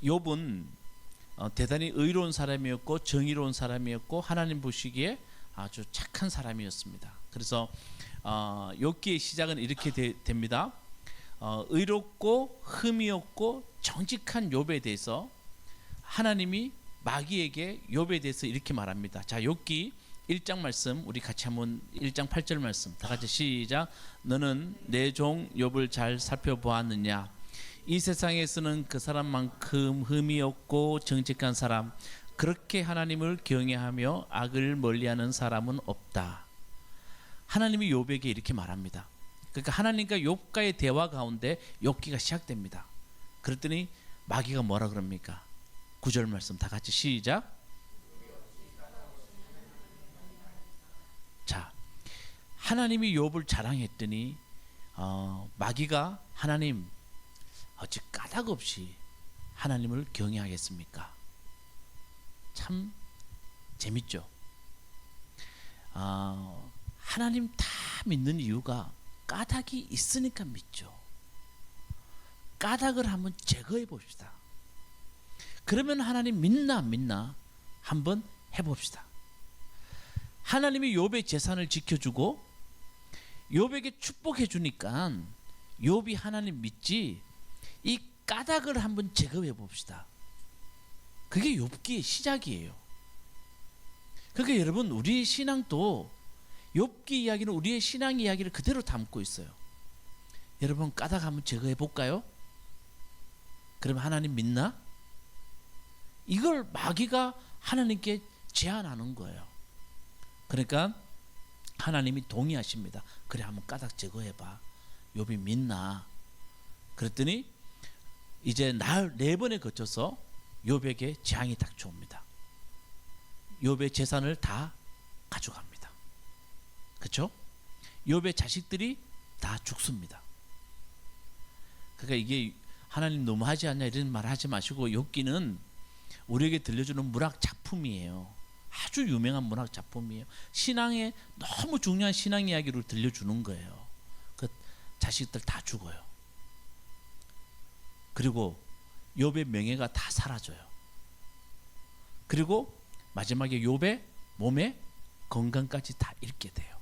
욥은 대단히 의로운 사람이었고 정의로운 사람이었고 하나님 보시기에 아주 착한 사람이었습니다. 그래서 욥기의 시작은 이렇게 됩니다. 의롭고 흠이 없고 정직한 욥에 대해서 하나님이 마귀에게 욥에 대해서 이렇게 말합니다. 자, 욥기 1장 말씀 우리 같이 한번 1장 8절 말씀 다 같이 시작. 너는 내 종 욥을 잘 살펴보았느냐? 이 세상에서는 그 사람만큼 흠이 없고 정직한 사람, 그렇게 하나님을 경외하며 악을 멀리하는 사람은 없다. 하나님이 욥에게 이렇게 말합니다. 그러니까 하나님과 욥과의 대화 가운데 욥기가 시작됩니다. 그랬더니 마귀가 뭐라 그럽니까? 9절 말씀 다 같이 시작. 자, 하나님이 욥을 자랑했더니 마귀가 하나님 어찌 까닭 없이 하나님을 경외하겠습니까? 참 재밌죠. 하나님 다 믿는 이유가 까닭이 있으니까 믿죠. 까닭을 한번 제거해 봅시다. 그러면 하나님 믿나 안 믿나 한번 해봅시다. 하나님이 욥의 재산을 지켜주고 욥에게 축복해 주니까 욥이 하나님 믿지, 이 까닭을 한번 제거해 봅시다. 그게 욥기의 시작이에요. 그러니까 여러분, 우리의 신앙도 욥기 이야기는 우리의 신앙 이야기를 그대로 담고 있어요. 여러분, 까닭 한번 제거해 볼까요? 그럼 하나님 믿나? 이걸 마귀가 하나님께 제안하는 거예요. 그러니까 하나님이 동의하십니다. 그래, 한번 까닭 제거해봐. 욥이 믿나? 그랬더니 이제 날 4번에 거쳐서 욥에게 재앙이 닥쳐옵니다. 욥의 재산을 다 가져갑니다. 그렇죠? 욥의 자식들이 다 죽습니다. 그러니까 이게 하나님 너무하지 않냐 이런 말 하지 마시고, 욥기는 우리에게 들려주는 문학 작품이에요. 아주 유명한 문학 작품이에요. 신앙에 너무 중요한 신앙 이야기를 들려주는 거예요. 그 자식들 다 죽어요. 그리고 욥의 명예가 다 사라져요. 그리고 마지막에 욥의 몸에 건강까지 다 잃게 돼요.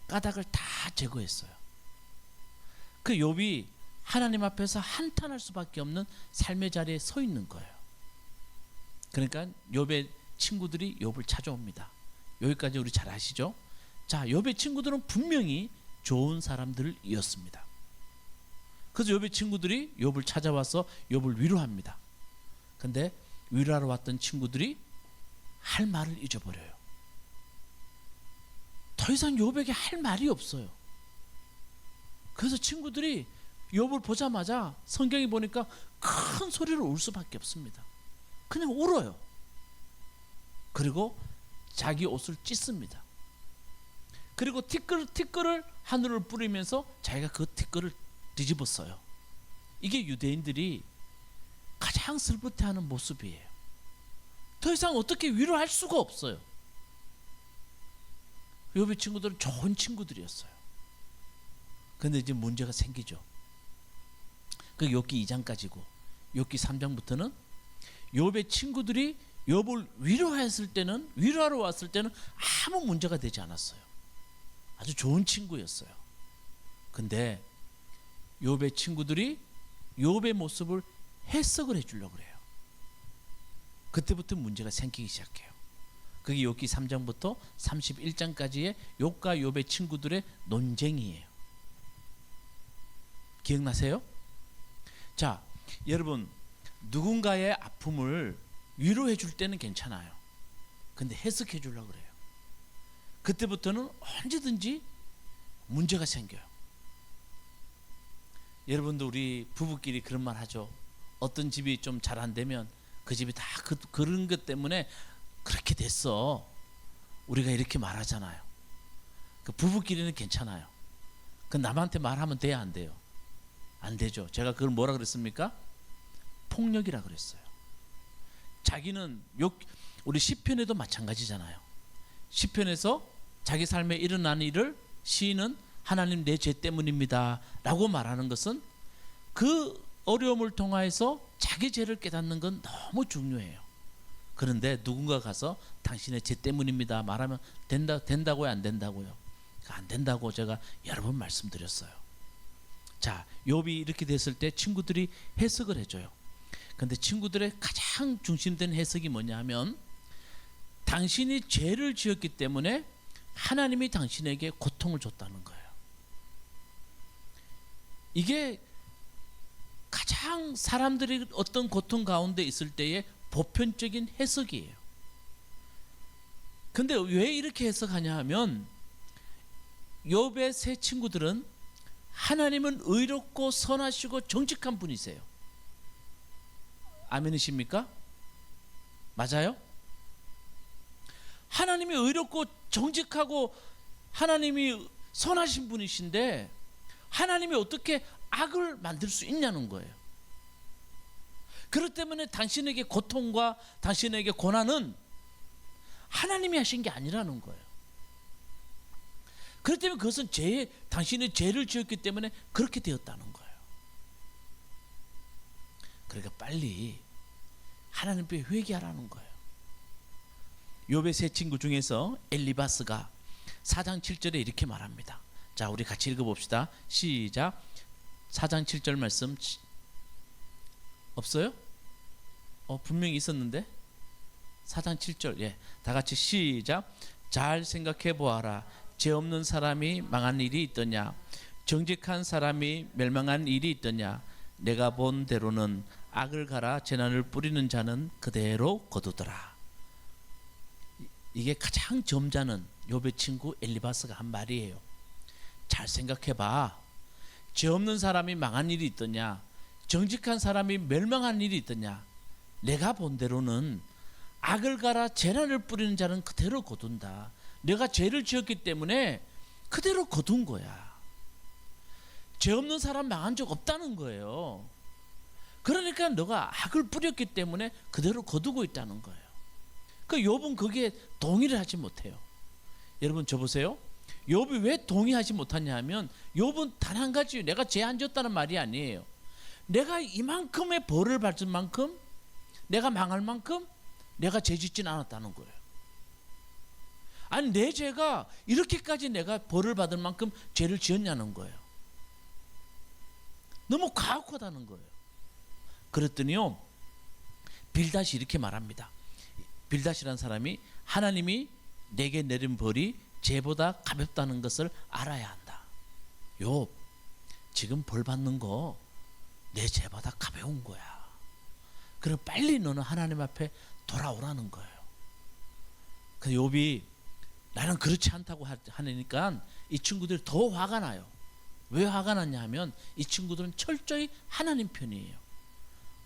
까닭을 다 제거했어요. 그 욥이 하나님 앞에서 한탄할 수밖에 없는 삶의 자리에 서 있는 거예요. 그러니까 욥의 친구들이 욥을 찾아옵니다. 여기까지 우리 잘 아시죠? 자, 욥의 친구들은 분명히 좋은 사람들이었습니다. 그래서 욥의 친구들이 욥을 찾아와서 욥을 위로합니다. 근데 위로하러 왔던 친구들이 할 말을 잊어버려요. 더 이상 욥에게 할 말이 없어요. 그래서 친구들이 욥을 보자마자 성경에 보니까 큰 소리로 울 수밖에 없습니다. 그냥 울어요. 그리고 자기 옷을 찢습니다. 그리고 티끌을 하늘을 뿌리면서 자기가 그 티끌을 뒤집었어요. 이게 유대인들이 가장 슬퍼해하는 모습이에요. 더 이상 어떻게 위로할 수가 없어요. 욥의 친구들은 좋은 친구들이었어요. 그런데 이제 문제가 생기죠. 그 욥기 2장까지고 욥기 3장부터는 욥의 친구들이 욥을 위로하러 왔을 때는 아무 문제가 되지 않았어요. 아주 좋은 친구였어요. 근데 욥의 친구들이 욥의 모습을 해석을 해주려고 그래요. 그때부터 문제가 생기기 시작해요. 그게 욥기 3장부터 31장까지의 욥과 욥의 친구들의 논쟁이에요. 기억나세요? 자, 여러분, 누군가의 아픔을 위로해 줄 때는 괜찮아요. 근데 해석해 주려고 그래요. 그때부터는 언제든지 문제가 생겨요. 여러분도 우리 부부끼리 그런 말 하죠. 어떤 집이 좀 잘 안 되면 그 집이 다 그런 것 때문에 그렇게 됐어. 우리가 이렇게 말하잖아요. 그 부부끼리는 괜찮아요. 그 남한테 말하면 돼야 안 돼요? 안 되죠. 제가 그걸 뭐라 그랬습니까? 폭력이라 그랬어요. 자기는 우리 시편에도 마찬가지잖아요. 시편에서 자기 삶에 일어난 일을 시인은 하나님 내 죄 때문입니다 라고 말하는 것은 그 어려움을 통하여서 자기 죄를 깨닫는 건 너무 중요해요. 그런데 누군가 가서 당신의 죄 때문입니다 말하면 된다고요, 안 된다고요? 안 된다고 제가 여러 번 말씀드렸어요. 자, 욥이 이렇게 됐을 때 친구들이 해석을 해줘요. 근데 친구들의 가장 중심된 해석이 뭐냐 하면, 당신이 죄를 지었기 때문에 하나님이 당신에게 고통을 줬다는 거예요. 이게 가장 사람들이 어떤 고통 가운데 있을 때의 보편적인 해석이에요. 근데 왜 이렇게 해석하냐 하면, 욥의 세 친구들은 하나님은 의롭고 선하시고 정직한 분이세요. 아멘이십니까? 맞아요? 하나님이 의롭고 정직하고 하나님이 선하신 분이신데 하나님이 어떻게 악을 만들 수 있냐는 거예요. 그렇기 때문에 당신에게 고통과 당신에게 고난은 하나님이 하신 게 아니라는 거예요. 그렇기 때문에 그것은 당신이 죄를 지었기 때문에 그렇게 되었다는 거예요. 그러니까 빨리 하나님 앞에 회개하라는 거예요. 욥의 세 친구 중에서 엘리바스가 4장 7절에 이렇게 말합니다. 자, 우리 같이 읽어봅시다. 시작. 4장 7절 말씀 없어요? 분명히 있었는데 4장 7절. 예, 다 같이 시작. 잘 생각해 보아라. 죄 없는 사람이 망한 일이 있더냐? 정직한 사람이 멸망한 일이 있더냐? 내가 본 대로는 악을 갈아 재난을 뿌리는 자는 그대로 거두더라. 이게 가장 점잖은 욥의 친구 엘리바스가 한 말이에요. 잘 생각해봐. 죄 없는 사람이 망한 일이 있더냐? 정직한 사람이 멸망한 일이 있더냐? 내가 본 대로는 악을 갈아 재난을 뿌리는 자는 그대로 거둔다. 내가 죄를 지었기 때문에 그대로 거둔 거야. 죄 없는 사람 망한 적 없다는 거예요. 그러니까 너가 악을 뿌렸기 때문에 그대로 거두고 있다는 거예요. 그 욥은 거기에 동의를 하지 못해요. 여러분, 저 보세요. 욥이 왜 동의하지 못하냐 하면, 욥은 단 한 가지, 내가 죄 안 졌다는 말이 아니에요. 내가 이만큼의 벌을 받을 만큼, 내가 망할 만큼 내가 죄 짓진 않았다는 거예요. 아니, 내 죄가 이렇게까지 내가 벌을 받을 만큼 죄를 지었냐는 거예요. 너무 가혹하다는 거예요. 그랬더니요, 빌닷이 이렇게 말합니다. 빌닷이라는 사람이, 하나님이 내게 내린 벌이 죄보다 가볍다는 것을 알아야 한다. 욥, 지금 벌 받는 거 내 죄보다 가벼운 거야. 그럼 빨리 너는 하나님 앞에 돌아오라는 거예요. 그 욥이 나는 그렇지 않다고 하니까 이 친구들이 더 화가 나요. 왜 화가 났냐 하면, 이 친구들은 철저히 하나님 편이에요.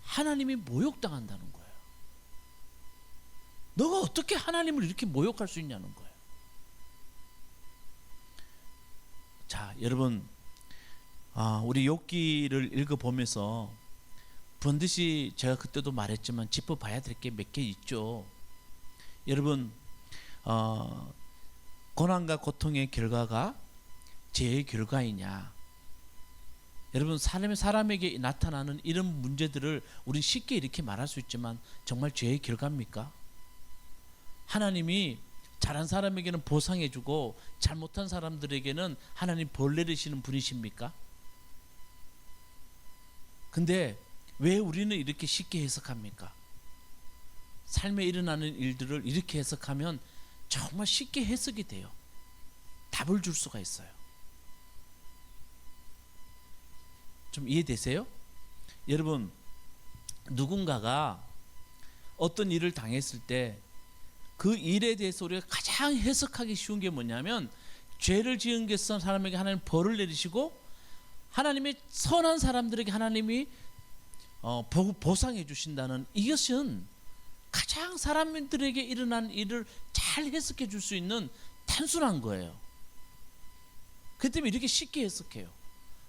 하나님이 모욕당한다는 거예요. 너가 어떻게 하나님을 이렇게 모욕할 수 있냐는 거예요. 자, 여러분, 우리 욥기를 읽어보면서 반드시 제가 그때도 말했지만 짚어봐야 될 게 몇 개 있죠. 여러분, 고난과 고통의 결과가 죄의 결과이냐? 여러분, 사람에게 나타나는 이런 문제들을 우리 쉽게 이렇게 말할 수 있지만 정말 죄의 결과입니까? 하나님이 잘한 사람에게는 보상해주고 잘못한 사람들에게는 하나님 벌 내리시는 분이십니까? 근데 왜 우리는 이렇게 쉽게 해석합니까? 삶에 일어나는 일들을 이렇게 해석하면 정말 쉽게 해석이 돼요. 답을 줄 수가 있어요. 좀 이해되세요? 여러분, 누군가가 어떤 일을 당했을 때 그 일에 대해서 우리가 가장 해석하기 쉬운 게 뭐냐면, 죄를 지은 게 사람에게 하나님 벌을 내리시고, 하나님의 선한 사람들에게 하나님이 보상해 주신다는, 이것은 가장 사람들에게 일어난 일을 잘 해석해 줄 수 있는 단순한 거예요. 그렇기 때문에 이렇게 쉽게 해석해요.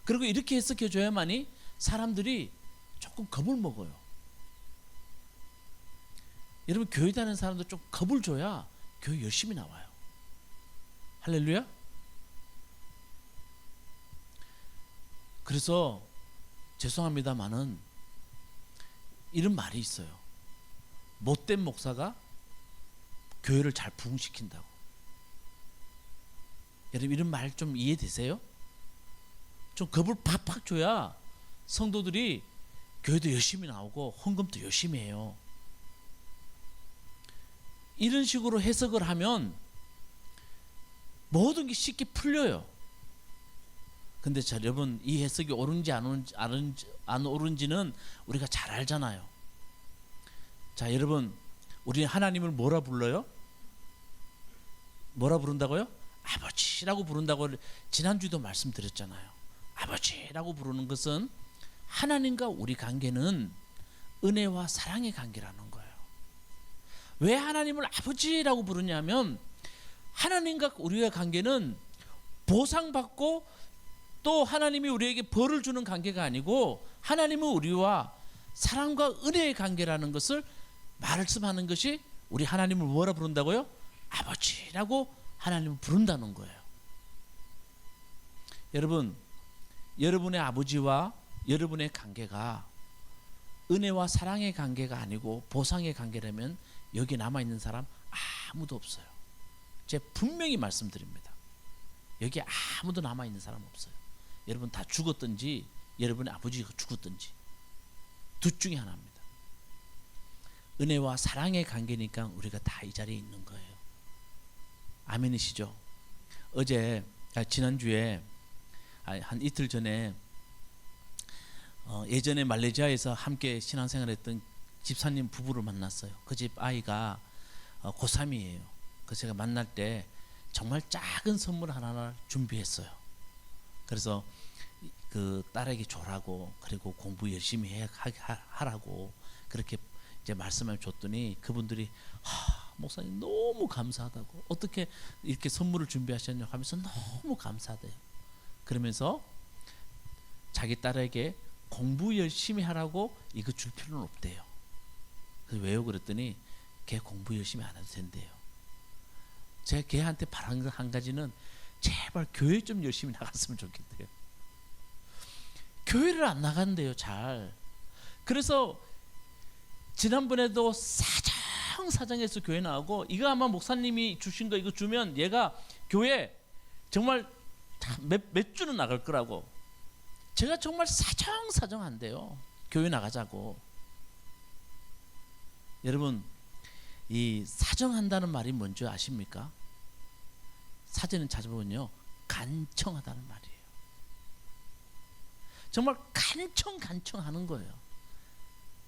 그리고 이렇게 해석해 줘야만이 사람들이 조금 겁을 먹어요. 여러분, 교회 다니는 사람도 좀 겁을 줘야 교회 열심히 나와요. 할렐루야. 그래서 죄송합니다마는 이런 말이 있어요. 못된 목사가 교회를 잘 부흥시킨다고. 여러분 이런 말 좀 이해되세요? 좀 겁을 팍팍 줘야 성도들이 교회도 열심히 나오고 헌금도 열심히 해요. 이런 식으로 해석을 하면 모든 게 쉽게 풀려요. 근데 자, 여러분 이 해석이 옳은지 안 옳은지는 우리가 잘 알잖아요. 자, 여러분 우리 하나님을 뭐라 불러요? 뭐라 부른다고요? 아버지라고 부른다고 지난주에도 말씀드렸잖아요. 아버지라고 부르는 것은 하나님과 우리 관계는 은혜와 사랑의 관계라는 거예요. 왜 하나님을 아버지라고 부르냐면 하나님과 우리의 관계는 보상받고 또 하나님이 우리에게 벌을 주는 관계가 아니고 하나님은 우리와 사랑과 은혜의 관계라는 것을 말씀하는 것이 우리 하나님을 뭐라 부른다고요? 아버지라고 하나님을 부른다는 거예요. 여러분, 여러분의 아버지와 여러분의 관계가 은혜와 사랑의 관계가 아니고 보상의 관계라면 여기 남아있는 사람 아무도 없어요. 제가 분명히 말씀드립니다. 여기 아무도 남아있는 사람 없어요. 여러분 다 죽었든지 여러분의 아버지가 죽었든지 둘 중에 하나입니다. 은혜와 사랑의 관계니까 우리가 다 이 자리에 있는 거예요. 아멘이시죠? 지난주에 한 이틀 전에 예전에 말레이시아에서 함께 신앙생활했던 집사님 부부를 만났어요. 그 집 아이가 고3이에요. 그래서 제가 만날 때 정말 작은 선물 하나를 준비했어요. 그래서 그 딸에게 줘라고 그리고 공부 열심히 하라고 그렇게 이제 말씀을 줬더니 그분들이 목사님 너무 감사하다고 어떻게 이렇게 선물을 준비하셨냐고 하면서 너무 감사하대요. 그러면서 자기 딸에게 공부 열심히 하라고 이거 줄 필요는 없대요. 그래서 왜요? 그랬더니 걔 공부 열심히 안 해도 된대요. 제가 걔한테 바란 거 한 가지는 제발 교회 좀 열심히 나갔으면 좋겠대요. 교회를 안 나간대요, 잘. 그래서 지난번에도 사정해서 교회 나오고 이거 아마 목사님이 주신 거 이거 주면 얘가 교회 정말 몇 주는 나갈 거라고. 제가 정말 사정한대요. 교회 나가자고. 여러분 이 사정한다는 말이 뭔지 아십니까? 사전에 찾아보면요 간청하다는 말이에요. 정말 간청하는 거예요.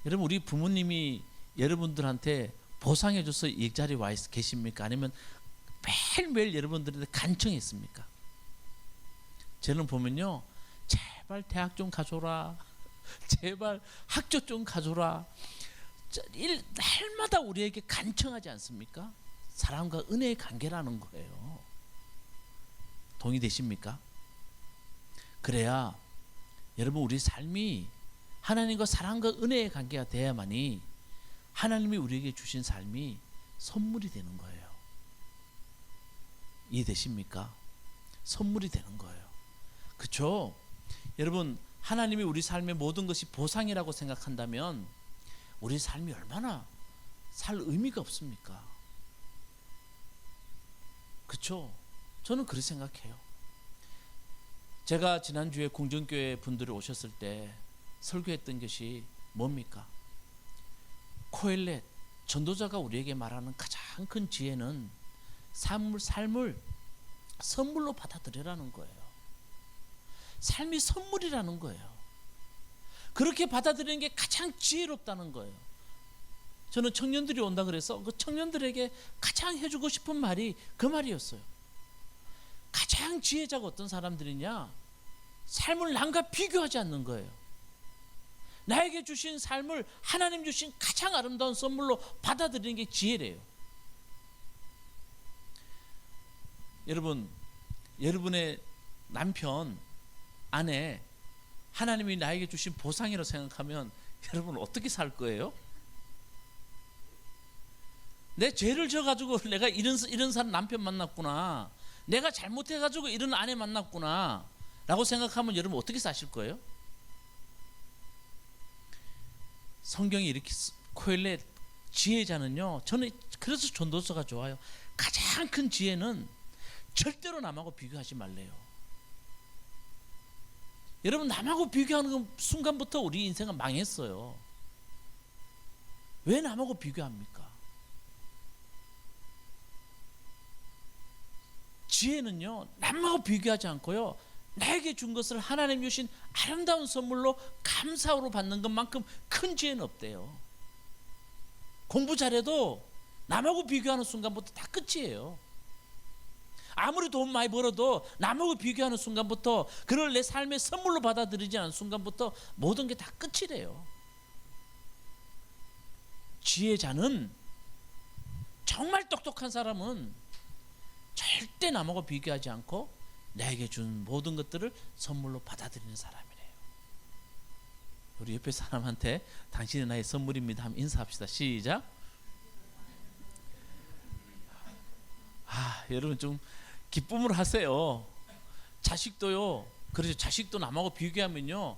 여러분 우리 부모님이 여러분들한테 보상해줘서 이 자리에 와 계십니까? 아니면 매일매일 여러분들한테 간청했습니까? 저는 보면요 제발 대학 좀 가줘라, 제발 학교 좀 가줘라, 날마다 우리에게 간청하지 않습니까? 사랑과 은혜의 관계라는 거예요. 동의되십니까? 그래야 여러분 우리 삶이 하나님과 사랑과 은혜의 관계가 돼야만이 하나님이 우리에게 주신 삶이 선물이 되는 거예요. 이해되십니까? 선물이 되는 거예요. 그렇죠? 여러분 하나님이 우리 삶의 모든 것이 보상이라고 생각한다면 우리 삶이 얼마나 살 의미가 없습니까? 그렇죠? 저는 그렇게 생각해요. 제가 지난주에 궁정교회 분들이 오셨을 때 설교했던 것이 뭡니까? 코엘렛 전도자가 우리에게 말하는 가장 큰 지혜는 삶을 선물로 받아들이라는 거예요. 삶이 선물이라는 거예요. 그렇게 받아들이는 게 가장 지혜롭다는 거예요. 저는 청년들이 온다 그래서 그 청년들에게 가장 해주고 싶은 말이 그 말이었어요. 가장 지혜자가 어떤 사람들이냐? 삶을 남과 비교하지 않는 거예요. 나에게 주신 삶을 하나님 주신 가장 아름다운 선물로 받아들이는 게 지혜래요. 여러분, 여러분의 남편, 아내, 하나님이 나에게 주신 보상이라고 생각하면 여러분 어떻게 살 거예요? 내 죄를 져가지고 내가 이런 사람 남편 만났구나, 내가 잘못해가지고 이런 아내 만났구나 라고 생각하면 여러분 어떻게 사실 거예요? 성경이 이렇게 코엘렛 지혜자는요, 저는 그래서 전도서가 좋아요. 가장 큰 지혜는 절대로 남하고 비교하지 말래요. 여러분, 남하고 비교하는 순간부터 우리 인생은 망했어요. 왜 남하고 비교합니까? 지혜는요, 남하고 비교하지 않고요, 나에게 준 것을 하나님 주신 아름다운 선물로 감사로 받는 것만큼 큰 지혜는 없대요. 공부 잘해도 남하고 비교하는 순간부터 다 끝이에요. 아무리 돈 많이 벌어도 남하고 비교하는 순간부터, 그걸 내 삶의 선물로 받아들이지 않은 순간부터 모든 게 다 끝이래요. 지혜자는, 정말 똑똑한 사람은 절대 남하고 비교하지 않고 나에게 준 모든 것들을 선물로 받아들이는 사람이래요. 우리 옆에 사람한테 당신이 나의 선물입니다 하면 인사합시다. 시작. 여러분 좀 기쁨을 하세요. 자식도요. 그래서 자식도 남하고 비교하면요,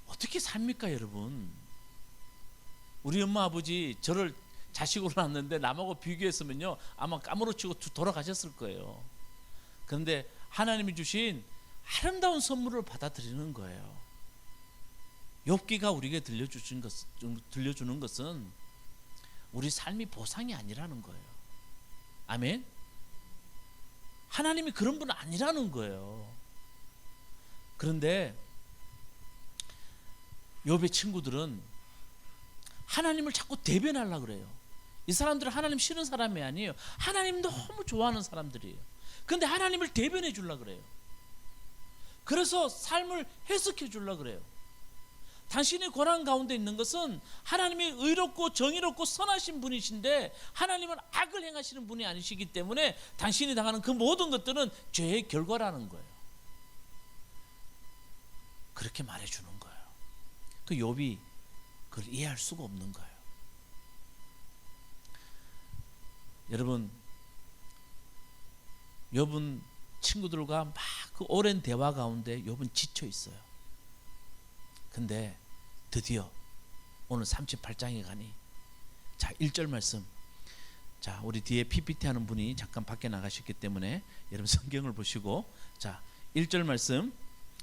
어떻게 삽니까 여러분? 우리 엄마 아버지 저를 자식으로 낳았는데 남하고 비교했으면요, 아마 까무러치고 돌아가셨을 거예요. 그런데 하나님이 주신 아름다운 선물을 받아들이는 거예요. 욥기가 우리에게 들려주는 것은 우리 삶이 보상이 아니라는 거예요. 아멘. 하나님이 그런 분은 아니라는 거예요. 그런데 욥의 친구들은 하나님을 자꾸 대변하려고 그래요. 이 사람들은 하나님 싫은 사람이 아니에요. 하나님 너무 좋아하는 사람들이에요. 그런데 하나님을 대변해 주려고 그래요. 그래서 삶을 해석해 주려고 그래요. 당신의 고난 가운데 있는 것은 하나님이 의롭고 정의롭고 선하신 분이신데, 하나님은 악을 행하시는 분이 아니시기 때문에 당신이 당하는 그 모든 것들은 죄의 결과라는 거예요. 그렇게 말해주는 거예요. 그 욥이 그걸 이해할 수가 없는 거예요. 여러분, 욥은 친구들과 막 그 오랜 대화 가운데 욥은 지쳐 있어요. 근데 드디어 오늘 38장에 가니, 자 1절 말씀, 자 우리 뒤에 PPT 하는 분이 잠깐 밖에 나가셨기 때문에 여러분 성경을 보시고, 자 1절 말씀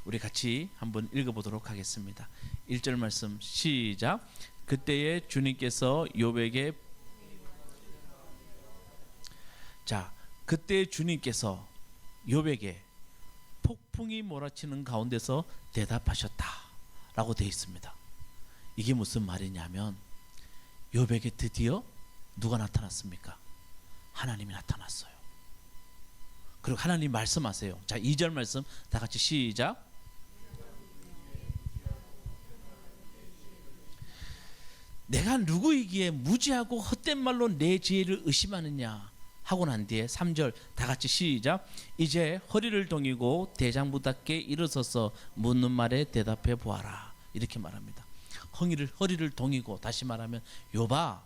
우리 같이 한번 읽어보도록 하겠습니다. 1절 말씀 시작. 그때에 주님께서 욥에게, 자 그때 주님께서 욥에게 폭풍이 몰아치는 가운데서 대답하셨다 라고 되어 있습니다. 이게 무슨 말이냐면, 욥에게 드디어 누가 나타났습니까? 하나님이 나타났어요. 그리고 하나님 말씀하세요. 자 2절 말씀 다 같이 시작. 내가 누구이기에 무지하고 헛된 말로 내 지혜를 의심하느냐 하고 난 뒤에 3절 다 같이 시작. 이제 허리를 동이고 대장부답게 일어서서 묻는 말에 대답해 보아라, 이렇게 말합니다. 허리를 동이고, 다시 말하면 욥아,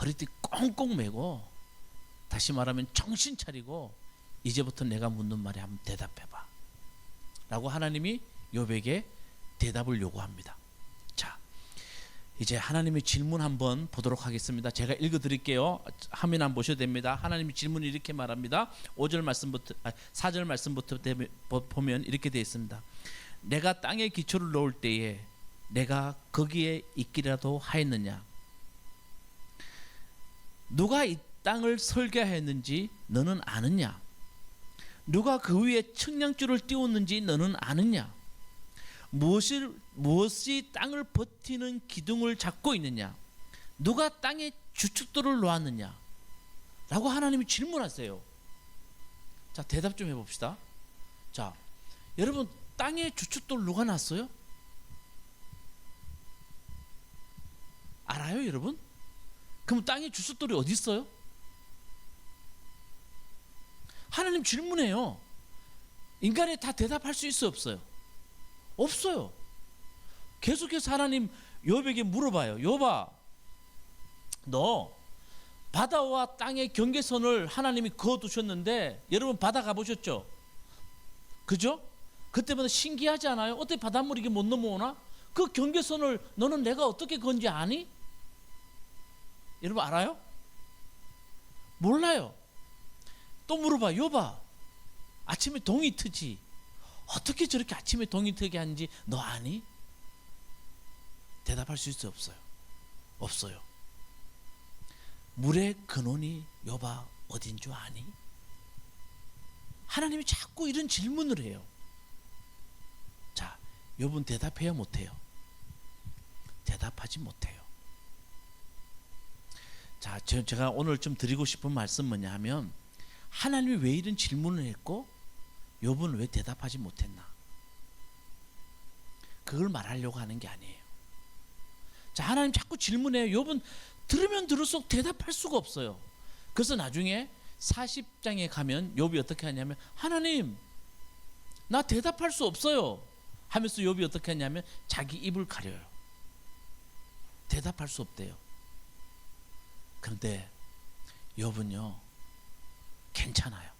허리띠 꽁꽁 매고, 다시 말하면 정신 차리고 이제부터 내가 묻는 말에 한번 대답해봐 라고 하나님이 욥에게 대답을 요구합니다. 자 이제 하나님의 질문 한번 보도록 하겠습니다. 제가 읽어드릴게요. 화면 안 보셔도 됩니다. 하나님의 질문이 이렇게 말합니다. 4절 말씀부터 보면 이렇게 되어 있습니다. 내가 땅에 기초를 놓을 때에 내가 거기에 있기라도 하였느냐? 누가 이 땅을 설계하였는지 너는 아느냐? 누가 그 위에 측량줄을 띄웠는지 너는 아느냐? 무엇이 땅을 버티는 기둥을 잡고 있느냐? 누가 땅에 주춧돌을 놓았느냐? 라고 하나님이 질문하세요. 자 대답 좀 해봅시다. 자 여러분, 땅에 주춧돌 누가 놨어요? 알아요 여러분? 그럼 땅에 주춧돌이 어디 있어요? 하나님 질문해요. 인간이 다 대답할 수 있어요 없어요? 없어요. 계속해서 하나님 욥에게 물어봐요. 욥아, 너 바다와 땅의 경계선을 하나님이 그어두셨는데, 여러분 바다 가보셨죠? 그죠? 그때마다 신기하지 않아요? 어떻게 바닷물이 이게 못 넘어오나? 그 경계선을 너는 내가 어떻게 건지 아니? 여러분 알아요? 몰라요. 또 물어봐. 여봐, 아침에 동이 트지. 어떻게 저렇게 아침에 동이 트게 하는지 너 아니? 대답할 수 있어요? 없어요? 없어요. 물의 근원이 여봐 어딘 줄 아니? 하나님이 자꾸 이런 질문을 해요. 자, 여러분 대답해야 못해요? 대답하지 못해요. 자, 제가 오늘 좀 드리고 싶은 말씀 뭐냐 하면, 하나님이 왜 이런 질문을 했고 욥은 왜 대답하지 못했나, 그걸 말하려고 하는 게 아니에요. 자, 하나님 자꾸 질문해요. 욥은 들으면 들을수록 대답할 수가 없어요. 그래서 나중에 40장에 가면 욥이 어떻게 하냐면, 하나님 나 대답할 수 없어요 하면서 욥이 어떻게 하냐면 자기 입을 가려요. 대답할 수 없대요. 그런데 욥은요 괜찮아요.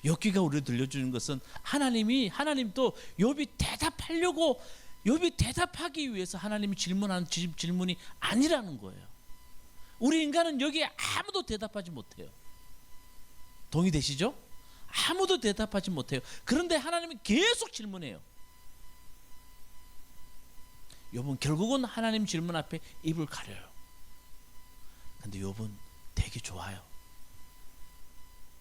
욥기가 우리 들려주는 것은 하나님도 욥이 대답하려고, 욥이 대답하기 위해서 하나님이 질문하는 질문이 아니라는 거예요. 우리 인간은 여기에 아무도 대답하지 못해요. 동의되시죠? 아무도 대답하지 못해요. 그런데 하나님이 계속 질문해요. 욥은 결국은 하나님 질문 앞에 입을 가려요. 근데 욥은 되게 좋아요.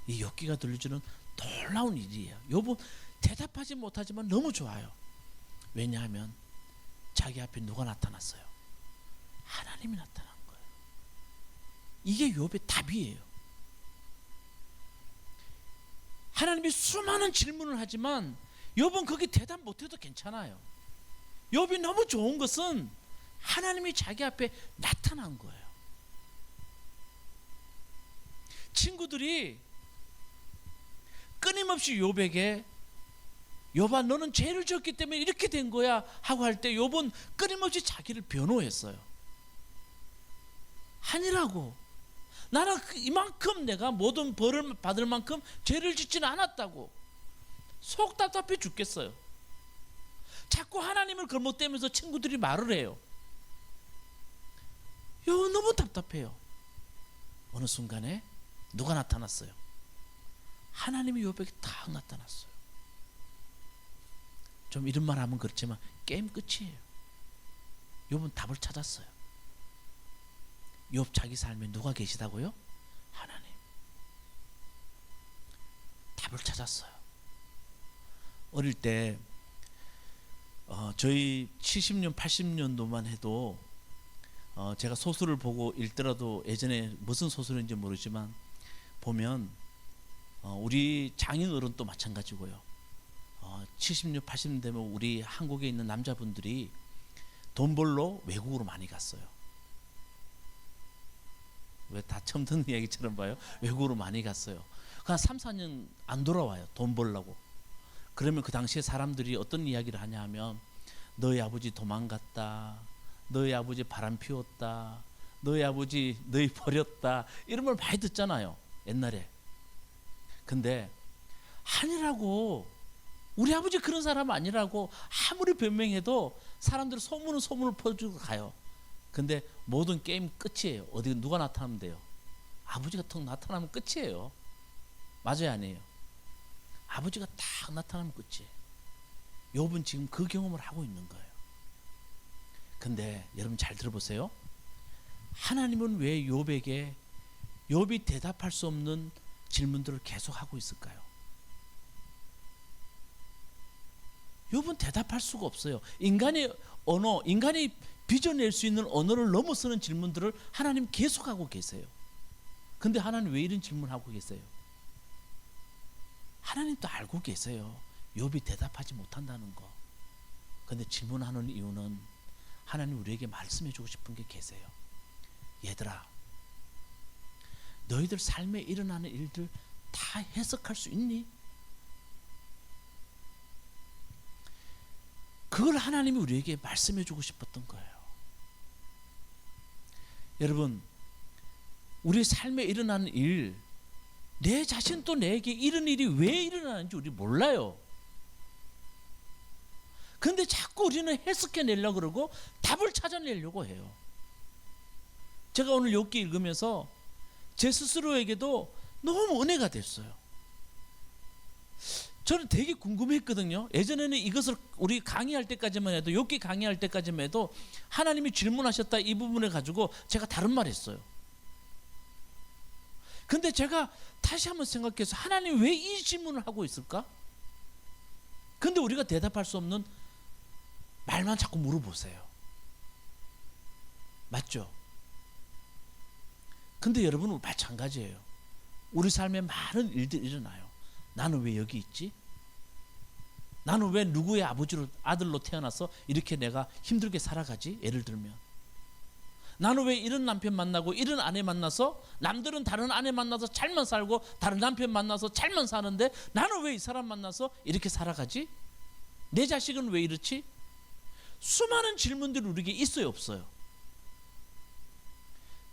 이 욥기가 들려주는 놀라운 일이에요. 욥은 대답하지 못하지만 너무 좋아요. 왜냐하면 자기 앞에 누가 나타났어요? 하나님이 나타난 거예요. 이게 욥의 답이에요. 하나님이 수많은 질문을 하지만 욥은 거기 대답 못해도 괜찮아요. 욥이 너무 좋은 것은 하나님이 자기 앞에 나타난 거예요. 친구들이 끊임없이 욥에게, 욥아 너는 죄를 지었기 때문에 이렇게 된 거야 하고 할 때 욥은 끊임없이 자기를 변호했어요. 아니라고, 나는 이만큼 내가 모든 벌을 받을 만큼 죄를 짓지는 않았다고. 속 답답해 죽겠어요. 자꾸 하나님을 걸못대면서 친구들이 말을 해요. 욥은 너무 답답해요. 어느 순간에 누가 나타났어요? 하나님이 욥에게 딱 나타났어요. 좀 이런 말 하면 그렇지만 게임 끝이에요. 욥은 답을 찾았어요. 욥 자기 삶에 누가 계시다고요? 하나님. 답을 찾았어요. 어릴 때 저희 70년 80년도만 해도 제가 소설을 보고 읽더라도, 예전에 무슨 소설인지 모르지만 보면 우리 장인 어른도 마찬가지고요. 70년 80년 되면 우리 한국에 있는 남자분들이 돈 벌러 외국으로 많이 갔어요. 왜 다 처음 듣는 얘기처럼 봐요? 외국으로 많이 갔어요. 한 3, 4년 안 돌아와요. 돈 벌려고. 그러면 그 당시에 사람들이 어떤 이야기를 하냐 하면, 너희 아버지 도망갔다, 너희 아버지 바람 피웠다, 너희 아버지 너희 버렸다, 이런 말 많이 듣잖아요 옛날에. 근데 아니라고, 우리 아버지 그런 사람 아니라고 아무리 변명해도 사람들이 소문을 퍼주고 가요. 근데 모든 게임 끝이에요. 어디 누가 나타나면 돼요? 아버지가 턱 나타나면 끝이에요. 맞아요 아니에요? 아버지가 딱 나타나면 끝이에요. 욥은 지금 그 경험을 하고 있는 거예요. 근데 여러분 잘 들어보세요. 하나님은 왜 욥에게 욥이 대답할 수 없는 질문들을 계속 하고 있을까요? 욥은 대답할 수가 없어요. 인간의 언어, 인간이 빚어낼 수 있는 언어를 넘어서는 질문들을 하나님 계속하고 계세요. 근데 하나님 왜 이런 질문하고 계세요? 하나님도 알고 계세요. 욥이 대답하지 못한다는 거. 근데 질문하는 이유는 하나님 우리에게 말씀해 주고 싶은 게 계세요. 얘들아, 너희들 삶에 일어나는 일들 다 해석할 수 있니? 그걸 하나님이 우리에게 말씀해 주고 싶었던 거예요. 여러분, 우리 삶에 일어나는 일, 내 자신도 내게 이런 일이 왜 일어나는지 우리 몰라요. 근데 자꾸 우리는 해석해내려고 그러고 답을 찾아내려고 해요. 제가 오늘 욥기 읽으면서 제 스스로에게도 너무 은혜가 됐어요. 저는 되게 궁금했거든요. 예전에는 이것을 우리 강의할 때까지만 해도, 욥기 강의할 때까지만 해도 하나님이 질문하셨다 이 부분을 가지고 제가 다른 말 했어요. 근데 제가 다시 한번 생각해서 하나님 왜 이 질문을 하고 있을까? 근데 우리가 대답할 수 없는 말만 자꾸 물어보세요. 맞죠? 근데 여러분 마찬가지예요. 우리 삶에 많은 일들이 일어나요. 나는 왜 여기 있지? 나는 왜 누구의 아들로 태어나서 이렇게 내가 힘들게 살아가지? 예를 들면 나는 왜 이런 남편 만나고 이런 아내 만나서, 남들은 다른 아내 만나서 잘만 살고 다른 남편 만나서 잘만 사는데 나는 왜 이 사람 만나서 이렇게 살아가지? 내 자식은 왜 이렇지? 수많은 질문들이 우리에게 있어요, 없어요?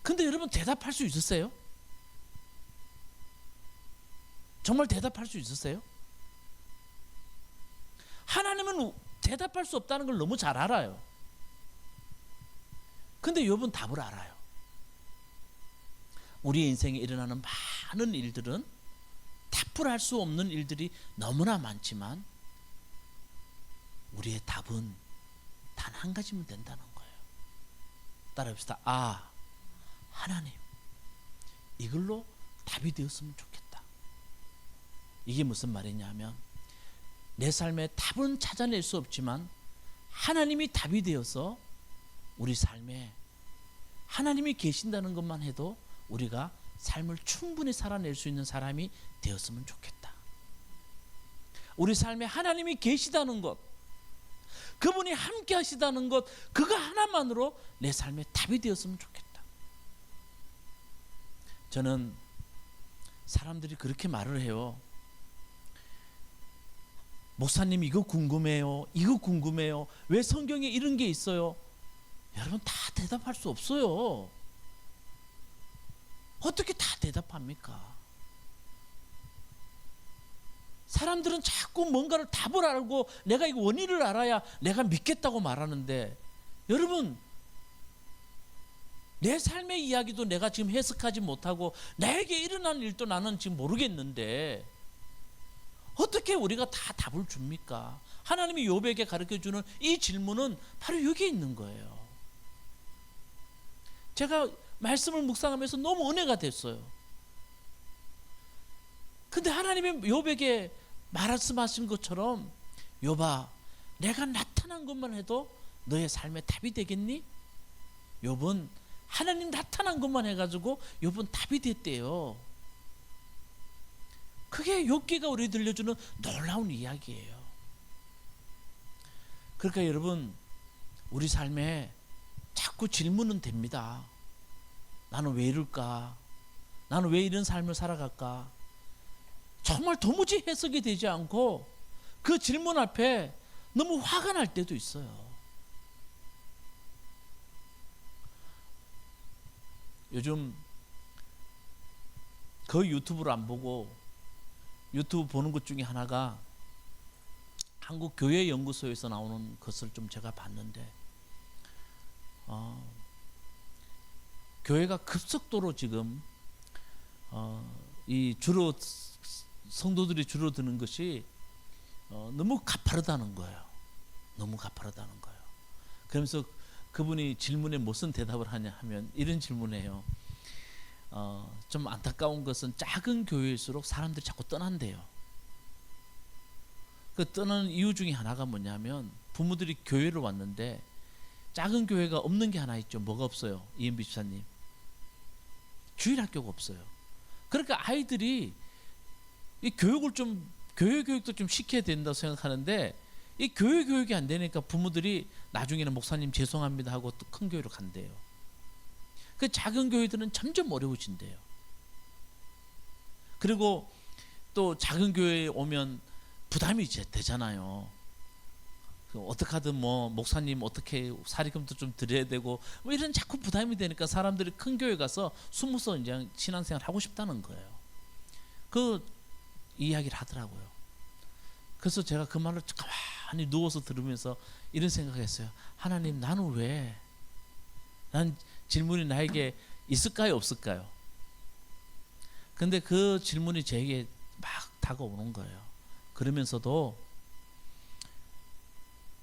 근데 여러분 대답할 수 있으세요? 정말 대답할 수 있으세요? 하나님은 대답할 수 없다는 걸 너무 잘 알아요. 근데 욥은 답을 알아요. 우리의 인생에 일어나는 많은 일들은 답을 할 수 없는 일들이 너무나 많지만 우리의 답은 단 한 가지면 된다는 거예요. 따라합시다. 아, 하나님, 이걸로 답이 되었으면 좋겠다. 이게 무슨 말이냐면 내 삶에 답은 찾아낼 수 없지만 하나님이 답이 되어서 우리 삶에 하나님이 계신다는 것만 해도 우리가 삶을 충분히 살아낼 수 있는 사람이 되었으면 좋겠다. 우리 삶에 하나님이 계시다는 것, 그분이 함께 하시다는 것, 그거 하나만으로 내 삶에 답이 되었으면 좋겠다. 저는 사람들이 그렇게 말을 해요. 목사님 이거 궁금해요. 이거 궁금해요. 왜 성경에 이런 게 있어요? 여러분 다 대답할 수 없어요. 어떻게 다 대답합니까? 사람들은 자꾸 뭔가를 답을 알고 내가 이 원인을 알아야 내가 믿겠다고 말하는데, 여러분 내 삶의 이야기도 내가 지금 해석하지 못하고 나에게 일어난 일도 나는 지금 모르겠는데 어떻게 우리가 다 답을 줍니까? 하나님이 욥에게 가르쳐주는 이 질문은 바로 여기에 있는 거예요. 제가 말씀을 묵상하면서 너무 은혜가 됐어요. 근데 하나님이 욥에게 말씀하신 것처럼, 욥아, 내가 나타난 것만 해도 너의 삶에 답이 되겠니? 욥은 하나님 나타난 것만 해가지고 욥은 답이 됐대요. 그게 욥기가 우리 들려주는 놀라운 이야기예요. 그러니까 여러분, 우리 삶에 자꾸 질문은 됩니다. 나는 왜 이럴까? 나는 왜 이런 삶을 살아갈까? 정말 도무지 해석이 되지 않고 그 질문 앞에 너무 화가 날 때도 있어요. 요즘 거의 유튜브를 안 보고 유튜브 보는 것 중에 하나가 한국교회연구소에서 나오는 것을 좀 제가 봤는데, 교회가 급속도로 지금 이 주로 성도들이 줄어드는 것이 너무 가파르다는 거예요. 너무 가파르다는 거예요. 그러면서 그분이 질문에 무슨 대답을 하냐 하면 이런 질문이에요. 좀 안타까운 것은 작은 교회일수록 사람들이 자꾸 떠난대요. 그 떠나는 이유 중에 하나가 뭐냐면, 부모들이 교회를 왔는데 작은 교회가 없는 게 하나 있죠. 뭐가 없어요? 이은비 집사님, 주일학교가 없어요. 그러니까 아이들이 이 교육을 좀, 교회 교육도 좀 시켜야 된다고 생각하는데 이 교회 교육이 안 되니까 부모들이 나중에는 목사님 죄송합니다 하고 또 큰 교회로 간대요. 그 작은 교회들은 점점 어려워진대요. 그리고 또 작은 교회에 오면 부담이 되잖아요. 어떻게 하든 뭐 목사님 어떻게 사리금도 좀 드려야 되고 뭐 이런 자꾸 부담이 되니까 사람들이 큰 교회 가서 숨어서 이제 신앙생활 하고 싶다는 거예요. 그 이야기를 하더라고요. 그래서 제가 그 말을 가만히 누워서 들으면서 이런 생각했어요. 하나님, 나는 왜? 난 질문이 나에게 있을까요, 없을까요? 근데 그 질문이 제게 막 다가오는 거예요. 그러면서도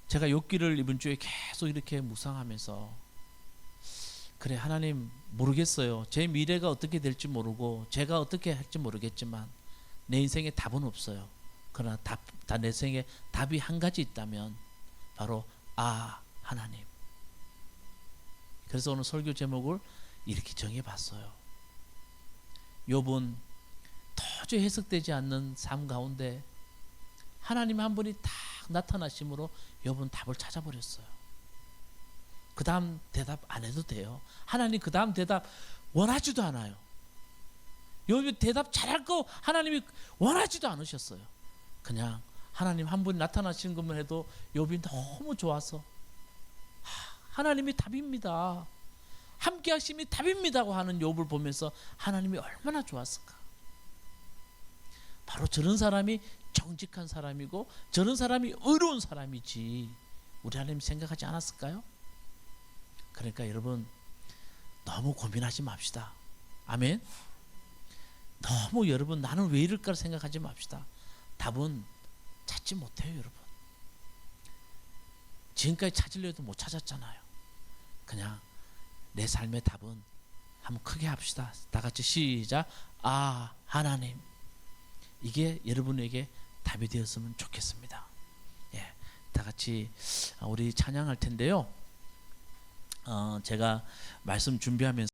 제가 욥기를 이번 주에 계속 이렇게 묵상하면서, 그래, 하나님, 모르겠어요. 제 미래가 어떻게 될지 모르고 제가 어떻게 할지 모르겠지만 내 인생에 답은 없어요. 그러나 내 생에 답이 한 가지 있다면 바로 하나님. 그래서 오늘 설교 제목을 이렇게 정해봤어요. 욥은 도저히 해석되지 않는 삶 가운데 하나님 한 분이 딱 나타나심으로 욥은 답을 찾아버렸어요. 그 다음 대답 안 해도 돼요. 하나님 그 다음 대답 원하지도 않아요. 욥이 대답 잘할 거 하나님이 원하지도 않으셨어요. 그냥 하나님 한 분이 나타나시는 것만 해도 욥이 너무 좋아서 하나님이 답입니다, 함께 하심이 답입니다고 하는 욥을 보면서 하나님이 얼마나 좋았을까. 바로 저런 사람이 정직한 사람이고 저런 사람이 의로운 사람이지 우리 하나님 생각하지 않았을까요? 그러니까 여러분, 너무 고민하지 맙시다. 아멘. 너무 여러분 나는 왜 이럴까 생각하지 맙시다. 답은 찾지 못해요. 여러분, 지금까지 찾으려 해도 못 찾았잖아요. 그냥 내 삶의 답은 한번 크게 합시다. 다 같이 시작. 하나님. 이게 여러분에게 답이 되었으면 좋겠습니다. 예, 다 같이 우리 찬양할 텐데요. 제가 말씀 준비하면서